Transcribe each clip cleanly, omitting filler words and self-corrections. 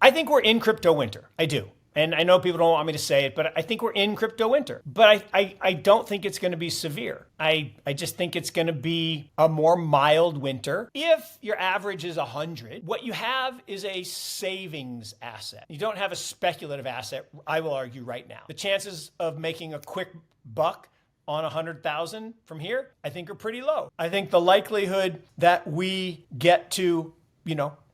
I think we're in crypto winter. I do. And I know people don't want me to say it, but I think we're in crypto winter. But I don't think it's going to be severe. I just think it's going to be a more mild winter. If your average is 100, what you have is a savings asset. You don't have a speculative asset, I will argue right now. The chances of making a quick buck on 100,000 from here, I think are pretty low. I think the likelihood that we get to,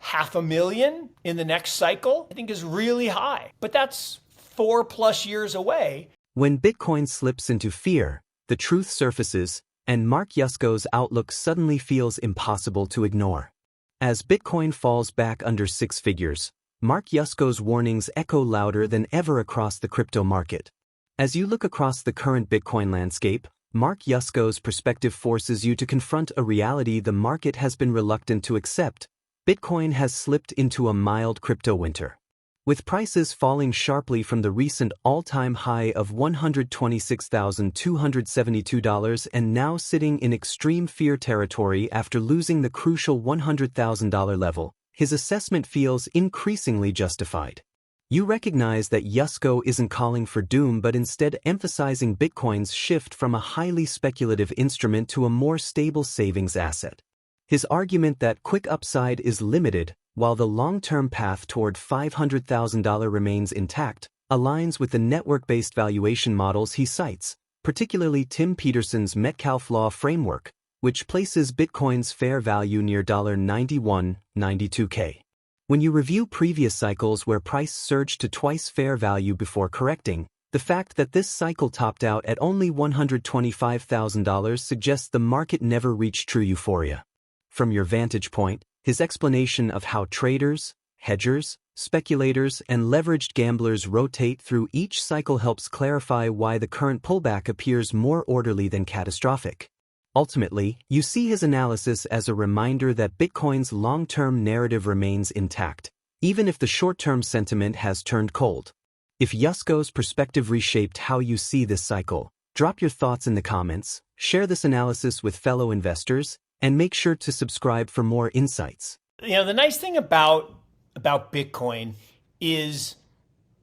500,000 in the next cycle, I think is really high. But that's 4+ years away. When Bitcoin slips into fear, the truth surfaces, and Mark Yusko's outlook suddenly feels impossible to ignore. As Bitcoin falls back under six figures, Mark Yusko's warnings echo louder than ever across the crypto market. As you look across the current Bitcoin landscape, Mark Yusko's perspective forces you to confront a reality the market has been reluctant to accept. Bitcoin has slipped into a mild crypto winter. With prices falling sharply from the recent all-time high of $126,272 and now sitting in extreme fear territory after losing the crucial $100,000 level, his assessment feels increasingly justified. You recognize that Yusko isn't calling for doom but instead emphasizing Bitcoin's shift from a highly speculative instrument to a more stable savings asset. His argument that quick upside is limited, while the long-term path toward $500,000 remains intact, aligns with the network-based valuation models he cites, particularly Tim Peterson's Metcalfe-law framework, which places Bitcoin's fair value near $91.92K. When you review previous cycles where price surged to twice fair value before correcting, the fact that this cycle topped out at only $125,000 suggests the market never reached true euphoria. From your vantage point, his explanation of how traders, hedgers, speculators, and leveraged gamblers rotate through each cycle helps clarify why the current pullback appears more orderly than catastrophic. Ultimately, you see his analysis as a reminder that Bitcoin's long-term narrative remains intact, even if the short-term sentiment has turned cold. If Yusko's perspective reshaped how you see this cycle, drop your thoughts in the comments, share this analysis with fellow investors, and make sure to subscribe for more insights. The nice thing about Bitcoin is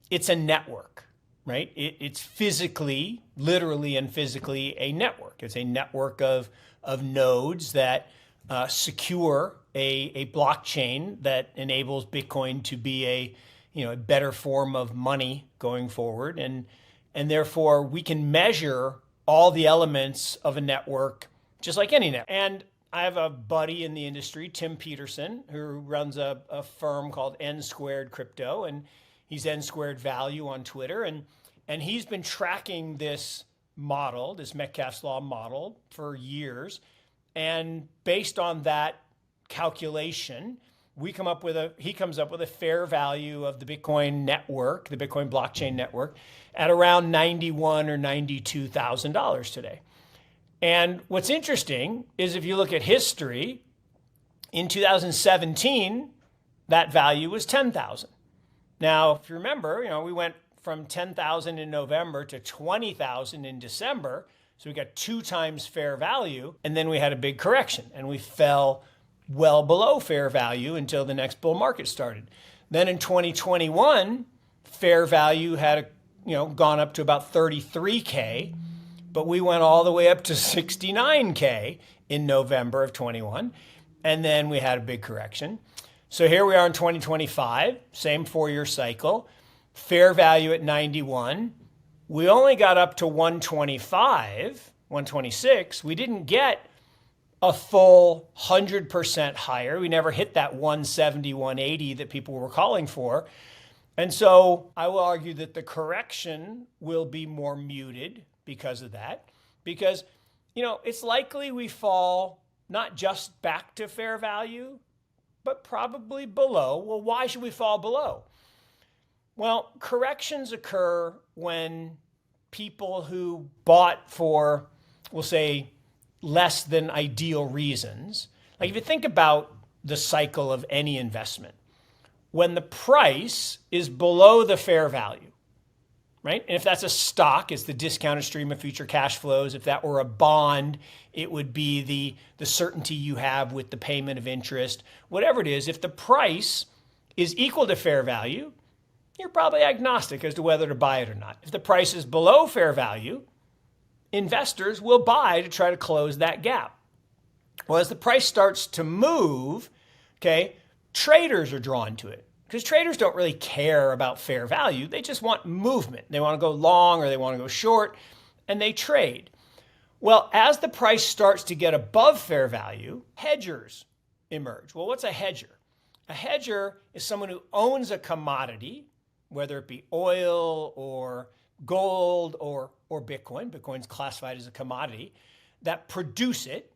it's a network, right? It's physically, literally and physically a network. It's a network of nodes that secure a blockchain that enables Bitcoin to be a better form of money going forward. And therefore we can measure all the elements of a network just like any network. And I have a buddy in the industry, Tim Peterson, who runs a firm called N Squared Crypto, and he's N Squared Value on Twitter. And he's been tracking this model, this Metcalfe-law model, for years. And based on that calculation, he comes up with a fair value of the Bitcoin network, the Bitcoin blockchain network, at around $91,000 or $92,000 today. And what's interesting is if you look at history, in 2017, that value was 10,000. Now, if you remember, we went from 10,000 in November to 20,000 in December. So we got 2 times fair value. And then we had a big correction and we fell well below fair value until the next bull market started. Then in 2021, fair value had gone up to about 33K. But we went all the way up to 69K in November of 21. And then we had a big correction. So here we are in 2025, same 4-year cycle, fair value at 91. We only got up to 125, 126. We didn't get a full 100% higher. We never hit that 170, 180 that people were calling for. And so I will argue that the correction will be more muted because of that, because, it's likely we fall not just back to fair value, but probably below. Well, why should we fall below? Well, corrections occur when people who bought for, we'll say, less than ideal reasons. Like if you think about the cycle of any investment, when the price is below the fair value, right? And if that's a stock, it's the discounted stream of future cash flows. If that were a bond, it would be the certainty you have with the payment of interest. Whatever it is, if the price is equal to fair value, you're probably agnostic as to whether to buy it or not. If the price is below fair value, investors will buy to try to close that gap. Well, as the price starts to move, okay, traders are drawn to it because traders don't really care about fair value. They just want movement. They want to go long or they want to go short, and they trade. Well, as the price starts to get above fair value, hedgers emerge. Well, what's a hedger? A hedger is someone who owns a commodity, whether it be oil or gold or Bitcoin. Bitcoin's classified as a commodity, that produce it.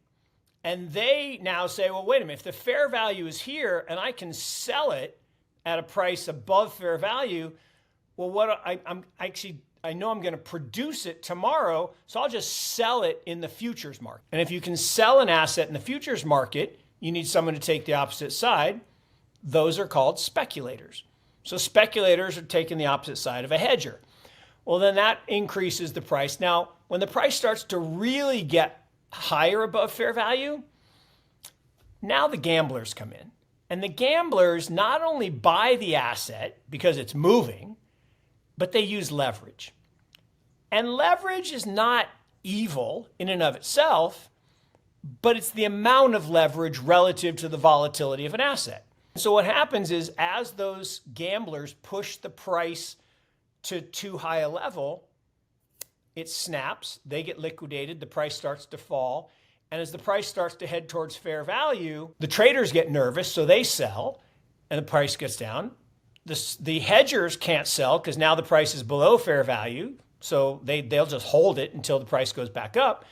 And they now say, well, wait a minute, if the fair value is here and I can sell it at a price above fair value, well, I know I'm going to produce it tomorrow, so I'll just sell it in the futures market. And if you can sell an asset in the futures market, you need someone to take the opposite side. Those are called speculators. So speculators are taking the opposite side of a hedger. Well, then that increases the price. Now, when the price starts to really get higher above fair value, now the gamblers come in. And the gamblers not only buy the asset because it's moving, but they use leverage. And leverage is not evil in and of itself, but it's the amount of leverage relative to the volatility of an asset. So what happens is as those gamblers push the price to too high a level, it snaps, they get liquidated, the price starts to fall. And as the price starts to head towards fair value, the traders get nervous, so they sell, and the price gets down. The hedgers can't sell because now the price is below fair value, so they'll just hold it until the price goes back up.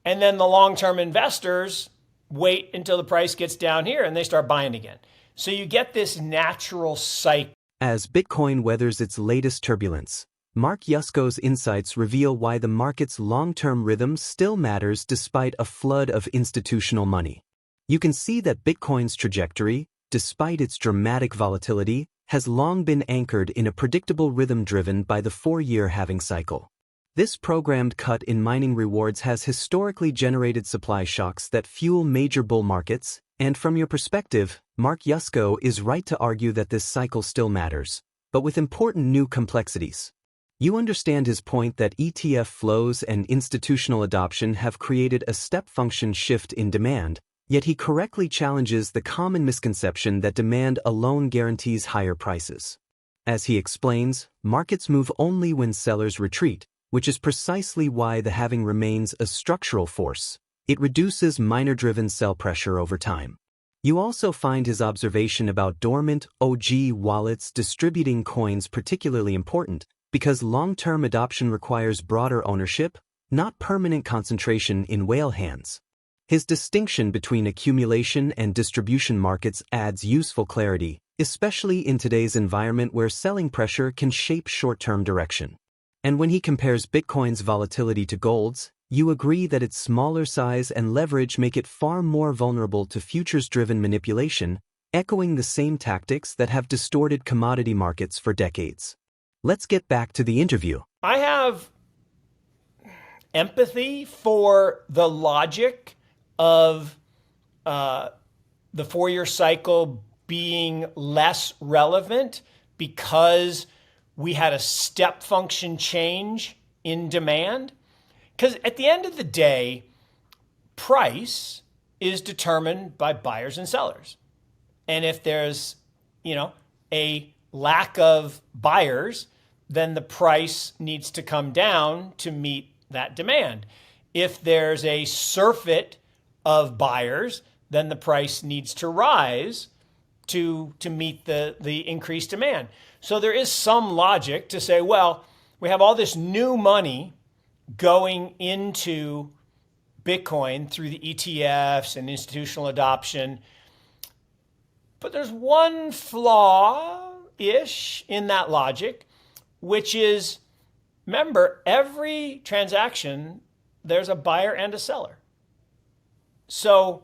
And then the long-term investors wait until the price gets down here and they start buying again. So you get this natural cycle. As Bitcoin weathers its latest turbulence, Mark Yusko's insights reveal why the market's long-term rhythm still matters despite a flood of institutional money. You can see that Bitcoin's trajectory, despite its dramatic volatility, has long been anchored in a predictable rhythm driven by the 4-year halving cycle. This programmed cut in mining rewards has historically generated supply shocks that fuel major bull markets, and from your perspective, Mark Yusko is right to argue that this cycle still matters, but with important new complexities. You understand his point that ETF flows and institutional adoption have created a step function shift in demand, yet he correctly challenges the common misconception that demand alone guarantees higher prices. As he explains, markets move only when sellers retreat, which is precisely why the halving remains a structural force. It reduces miner-driven sell pressure over time. You also find his observation about dormant OG wallets distributing coins particularly important, because long-term adoption requires broader ownership, not permanent concentration in whale hands. His distinction between accumulation and distribution markets adds useful clarity, especially in today's environment where selling pressure can shape short-term direction. And when he compares Bitcoin's volatility to gold's, you agree that its smaller size and leverage make it far more vulnerable to futures-driven manipulation, echoing the same tactics that have distorted commodity markets for decades. Let's get back to the interview. I have empathy for the logic of the 4-year cycle being less relevant because we had a step function change in demand. Because at the end of the day, price is determined by buyers and sellers. And if there's, a lack of buyers, then the price needs to come down to meet that demand. If there's a surfeit of buyers, then the price needs to rise to meet the increased demand. So there is some logic to say, well, we have all this new money going into Bitcoin through the ETFs and institutional adoption. But there's one flaw-ish in that logic, which is, remember, every transaction, there's a buyer and a seller. So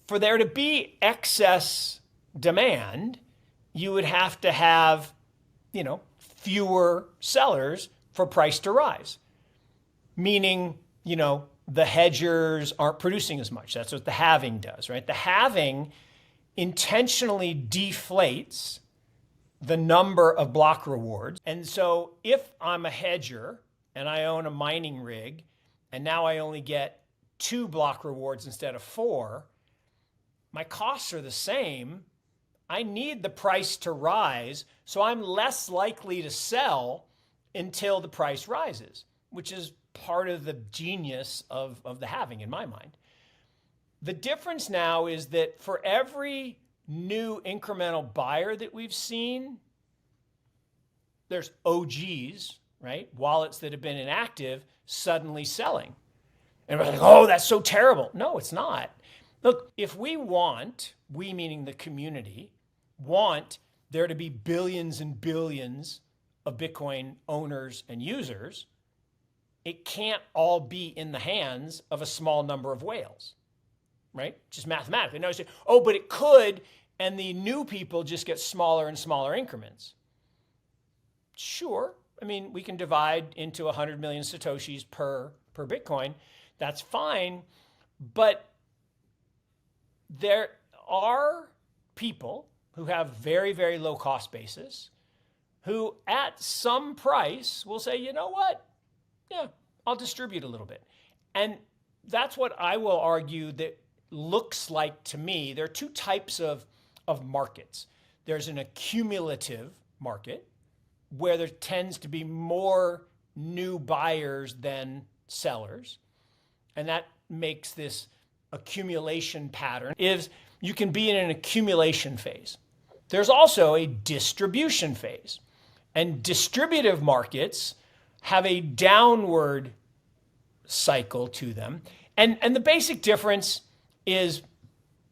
for there to be excess demand, you would have to have, fewer sellers for price to rise. Meaning, the hedgers aren't producing as much. That's what the halving does, right? The halving intentionally deflates the number of block rewards. And so if I'm a hedger and I own a mining rig and now I only get 2 block rewards instead of 4, my costs are the same. I need the price to rise, so I'm less likely to sell until the price rises, which is part of the genius of the halving in my mind. The difference now is that for every new incremental buyer that we've seen, there's OGs, right? Wallets that have been inactive suddenly selling. And we're like, oh, that's so terrible. No, it's not. Look, if we meaning the community, want there to be billions and billions of Bitcoin owners and users, it can't all be in the hands of a small number of whales, right? Just mathematically. Now you say, oh, but it could, and the new people just get smaller and smaller increments. Sure. I mean, we can divide into 100 million Satoshis per Bitcoin. That's fine. But there are people who have very, very low cost basis who at some price will say, you know what? Yeah, I'll distribute a little bit. And that's what I will argue that looks like to me. There are 2 types of markets. There's an accumulative market where there tends to be more new buyers than sellers. And that makes this accumulation pattern is you can be in an accumulation phase. There's also a distribution phase. And distributive markets have a downward cycle to them. And the basic difference is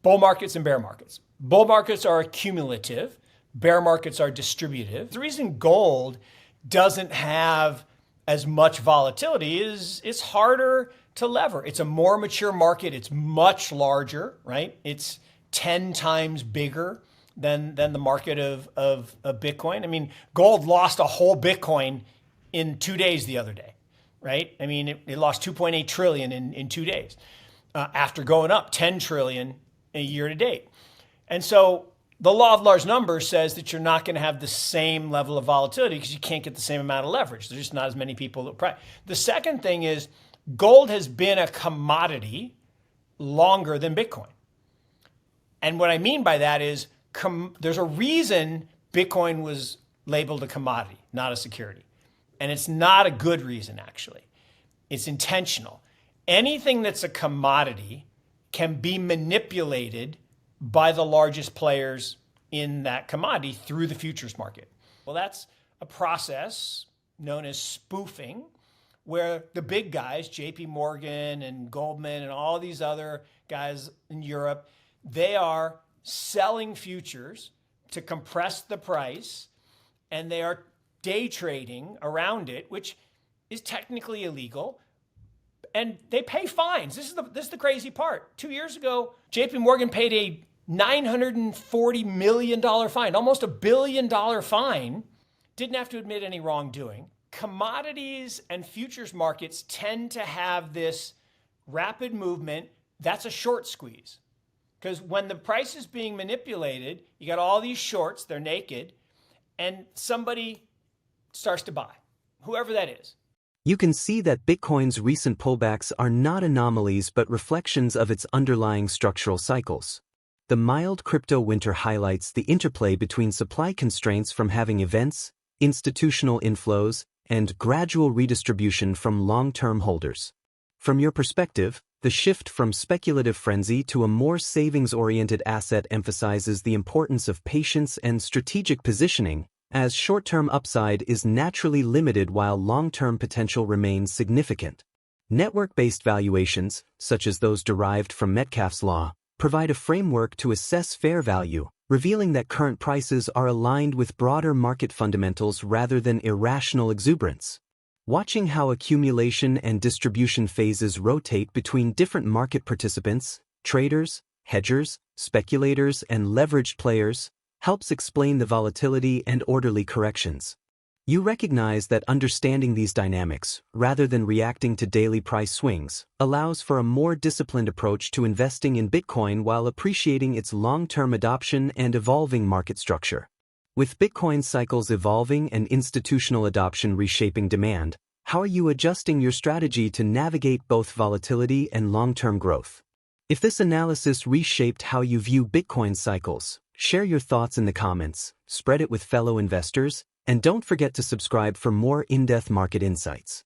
bull markets and bear markets. Bull markets are accumulative, bear markets are distributive. The reason gold doesn't have as much volatility is it's harder to lever. It's a more mature market. It's much larger, right? It's 10 times bigger than the market of Bitcoin. I mean, gold lost a whole Bitcoin in 2 days the other day, right? I mean, it lost 2.8 trillion in 2 days after going up 10 trillion a year to date. And so the law of large numbers says that you're not going to have the same level of volatility because you can't get the same amount of leverage. There's just not as many people that price. The second thing is gold has been a commodity longer than Bitcoin. And what I mean by that is there's a reason Bitcoin was labeled a commodity, not a security. And it's not a good reason, actually. It's intentional. Anything that's a commodity can be manipulated by the largest players in that commodity through the futures market. Well, that's a process known as spoofing, where the big guys, JP Morgan and Goldman and all these other guys in Europe, they are selling futures to compress the price, and they are day trading around it, which is technically illegal. And they pay fines. This is the crazy part. 2 years ago, JP Morgan paid a $940 million fine, almost $1 billion fine, didn't have to admit any wrongdoing. Commodities and futures markets tend to have this rapid movement. That's a short squeeze. Because when the price is being manipulated, you got all these shorts, they're naked, and somebody starts to buy, whoever that is. You can see that Bitcoin's recent pullbacks are not anomalies but reflections of its underlying structural cycles. The mild crypto winter highlights the interplay between supply constraints from halving events, institutional inflows, and gradual redistribution from long-term holders. From your perspective, the shift from speculative frenzy to a more savings-oriented asset emphasizes the importance of patience and strategic positioning, as short-term upside is naturally limited while long-term potential remains significant. Network-based valuations, such as those derived from Metcalfe's law, provide a framework to assess fair value, revealing that current prices are aligned with broader market fundamentals rather than irrational exuberance. Watching how accumulation and distribution phases rotate between different market participants, traders, hedgers, speculators, and leveraged players, helps explain the volatility and orderly corrections. You recognize that understanding these dynamics, rather than reacting to daily price swings, allows for a more disciplined approach to investing in Bitcoin while appreciating its long-term adoption and evolving market structure. With Bitcoin cycles evolving and institutional adoption reshaping demand, how are you adjusting your strategy to navigate both volatility and long-term growth? If this analysis reshaped how you view Bitcoin cycles, share your thoughts in the comments, spread it with fellow investors, and don't forget to subscribe for more in-depth market insights.